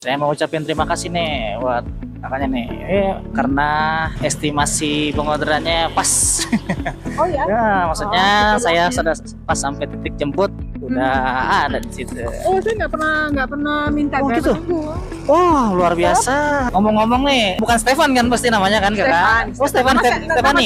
Saya mau ucapin terima kasih nih buat kakaknya nih, karena estimasi pengorderannya pas. Oh ya? Ya, maksudnya betul saya banget. sudah pas sampai titik jemput udah ada di situ. Oh, saya nggak pernah minta Oh, driver gitu? nunggu. Wah, luar biasa. Ngomong-ngomong nih, bukan Stefan kan pasti namanya kan, kakak? Oh, Stefan, Stefani.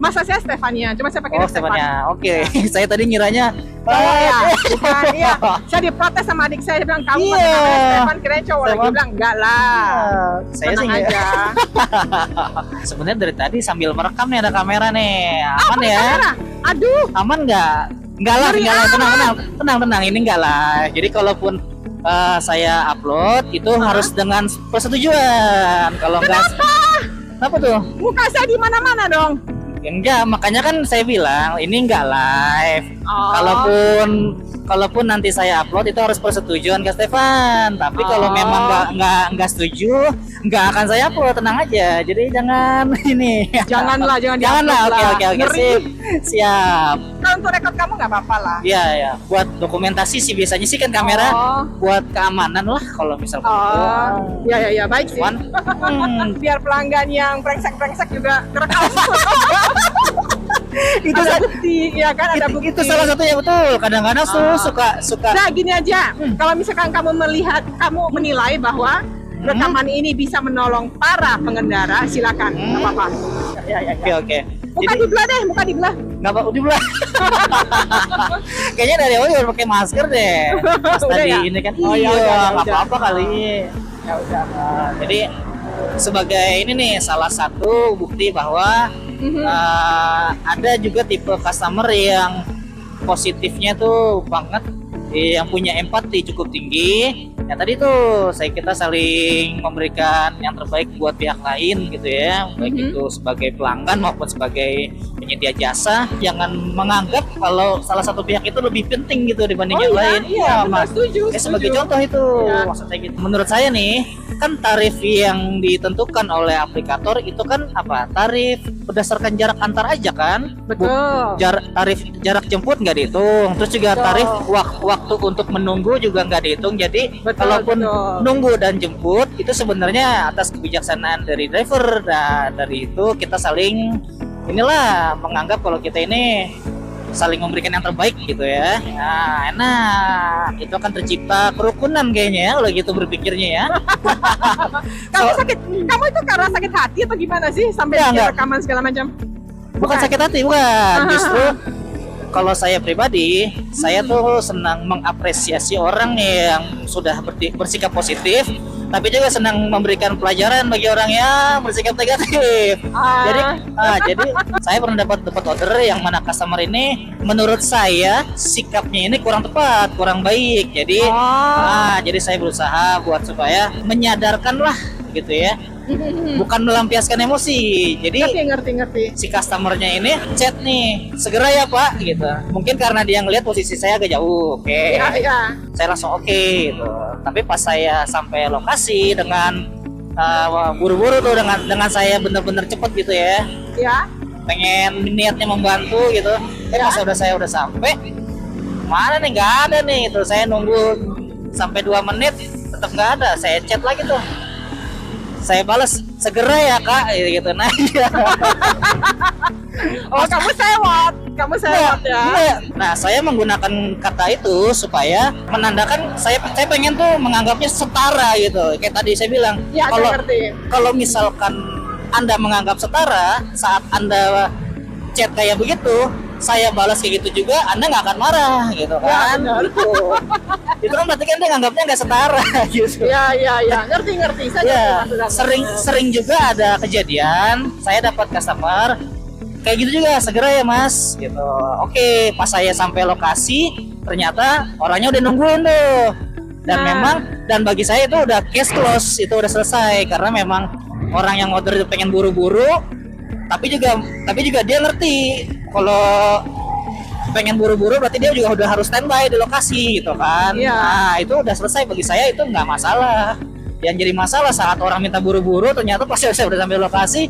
Masa saya Stefania, cuma saya pakai Oh, Stefan. Stefania. Oke, saya tadi ngiranya. Oh ya, bukan, iya. Saya diprotes sama adik saya, dia bilang kamu Iya. masih namanya Stefan, kirain cowok lagi. Stefan. Dia bilang enggak lah. Saya sih Tenang nggak- aja. sebenarnya dari tadi sambil merekam nih, ada kamera nih. Aman ya? Kamera. Aduh, Aman nggak? Enggak lah, Ngeri enggak lah, amat. tenang, ini enggak lah. Jadi kalaupun saya upload itu harus dengan persetujuan. Kalau enggak, apa tuh? muka saya di mana-mana dong. Enggak, makanya kan saya bilang ini enggak live. Oh. Kalaupun nanti saya upload itu harus persetujuan ke Stefan. Tapi kalau Oh. memang enggak setuju, enggak akan saya upload, tenang aja. Jadi jangan ini. Janganlah, jangan Janganlah. di-upload Oke, lah. oke, Ngeri. sip. Siap. Kalau untuk rekod kamu nggak apa-apa lah. Iya, ya. Buat dokumentasi sih biasanya sih kan kamera Oh. buat keamanan lah kalau misalkan Oh, ya, baik sih. Cuman, Biar pelanggan yang brengsek-brengsek juga kerekam. itu Ada bukti, ya kan, ada bukti. itu salah satunya betul. Kadang-kadang Ah. suka Nah, gini aja. Kalau misalkan kamu menilai bahwa rekaman ini bisa menolong para pengendara, silakan. Nggak apa-apa. Ya. Oke. Muka Jadi dibelah deh, muka dibelah. nggak apa udah belah. Kayaknya dari awal udah pakai masker deh. Pas Udah tadi ya? ini kan Oh, ya iya, udah, nggak udah. apa-apa kali. Ya udah. Jadi sebagai ini nih salah satu bukti bahwa Mhm. ada juga tipe customer yang positifnya tuh banget, yang punya empati cukup tinggi. Ya tadi tuh kita saling memberikan yang terbaik buat pihak lain gitu ya, baik Mhm. itu sebagai pelanggan maupun sebagai penyedia jasa. Jangan menganggap kalau salah satu pihak itu lebih penting gitu dibanding yang lain. Iya, benar, Mas. setuju. Sebagai setuju. contoh itu Iya. maksudnya gitu. Menurut saya nih, kan tarif yang ditentukan oleh aplikator itu kan apa? Tarif berdasarkan jarak antar aja kan? Betul. Tarif jarak jemput nggak dihitung. Terus juga Betul. tarif waktu untuk menunggu juga nggak dihitung. Jadi Betul, kalaupun betul. nunggu dan jemput itu sebenarnya atas kebijaksanaan dari driver. Dan dari itu kita saling inilah menganggap kalau kita ini saling memberikan yang terbaik gitu ya. Nah, enak. Itu akan tercipta kerukunan kayaknya ya kalau gitu berpikirnya ya. Kamu itu karena sakit hati atau gimana sih sampai Enggak, bikin enggak. rekaman segala macam? Bukan sakit hati, bukan. Justru kalau saya pribadi, saya tuh senang mengapresiasi orang yang sudah bersikap positif, tapi juga senang memberikan pelajaran bagi orang yang bersikap negatif. Jadi saya pernah dapat order yang mana customer ini menurut saya sikapnya ini kurang tepat, kurang baik. Jadi jadi saya berusaha buat supaya menyadarkan lah gitu ya. Bukan melampiaskan emosi. Jadi ngerti. si customernya ini chat nih, segera ya Pak gitu. Mungkin karena dia ngelihat posisi saya agak jauh. Oke. Iya. Saya langsung oke gitu. Tapi pas saya sampai lokasi dengan buru-buru tuh, dengan saya bener-bener cepet gitu ya, Ya. pengen niatnya membantu gitu. Pas saya udah sampai, mana nih, nggak ada nih. Terus saya nunggu sampai 2 menit tetap nggak ada. Saya chat lagi tuh, saya balas segera ya Kak gitu. Nah iya. Oh, kamu sewot ya. Iya. Nah, saya menggunakan kata itu supaya menandakan saya pengen tuh menganggapnya setara gitu. Kayak tadi saya bilang, Ya, saya ngerti. kalau misalkan Anda menganggap setara saat Anda chat kayak begitu, saya balas kayak gitu juga, Anda nggak akan marah gitu kan. benar. Gitu. Itu kan berarti kan dia nganggapnya nggak setara gitu. Ya. Ngerti. Saya Ya, ngerti maksudnya. sering juga ada kejadian saya dapat customer kayak gitu juga, segera ya Mas gitu. Oke, pas saya sampai lokasi ternyata orangnya udah nungguin tuh. Dan bagi saya itu udah case close, itu udah selesai karena memang orang yang order itu pengen buru-buru, tapi juga dia ngerti kalau pengen buru-buru berarti dia juga udah harus standby di lokasi gitu kan. Iya. Nah, itu udah selesai, bagi saya itu nggak masalah. Yang jadi masalah saat orang minta buru-buru ternyata pas saya udah sampai lokasi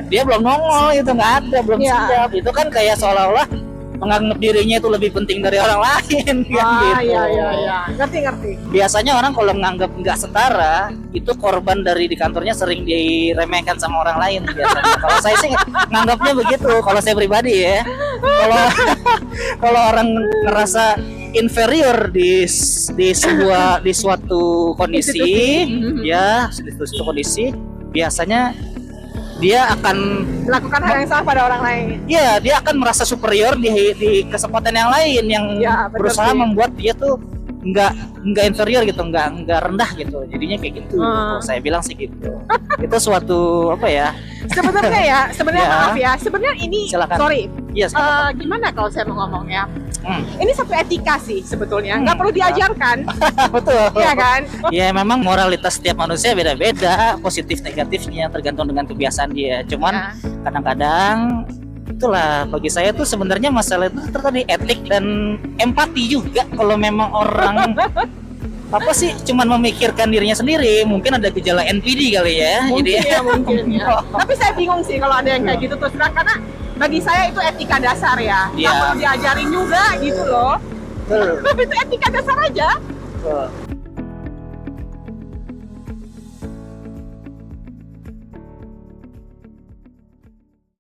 dia belum nongol, itu nggak ada, belum Iya. siap. Itu kan kayak seolah-olah menganggap dirinya itu lebih penting dari orang lain kan gitu. Iya. Ngerti. Biasanya orang kalau nganggap nggak setara itu korban dari di kantornya sering diremehkan sama orang lain biasanya. Kalau saya sih nganggapnya begitu. Kalau saya pribadi ya, kalau orang ngerasa inferior di suatu kondisi, ya di suatu kondisi, biasanya dia akan Melakukan hal yang salah pada orang lain. ya dia akan merasa superior di kesempatan yang lain yang Ya, betul berusaha sih. membuat dia tuh nggak inferior gitu, nggak rendah gitu, jadinya kayak gitu. Saya bilang sih gitu. Itu suatu apa ya? Sebenarnya Ya. maaf ya, sebenarnya ini Silakan. sorry. Iya, Gimana kalau saya mau ngomong ya? Hmm, Ini satu etika sih sebetulnya, nggak perlu diajarkan, betul. iya kan? Ya memang moralitas setiap manusia beda-beda, positif negatifnya tergantung dengan kebiasaan dia. Cuman Ya. kadang-kadang itulah bagi saya tuh sebenarnya masalah itu tadi etik dan empati juga. Kalau memang orang apa sih cuman memikirkan dirinya sendiri, mungkin ada gejala NPD kali ya. Mungkin ya. Tapi saya bingung sih kalau ada yang kayak gitu terus terang, karena bagi saya itu etika dasar ya. Nggak Iya. perlu diajarin juga gitu loh. Betul. Tapi itu etika dasar aja. Betul.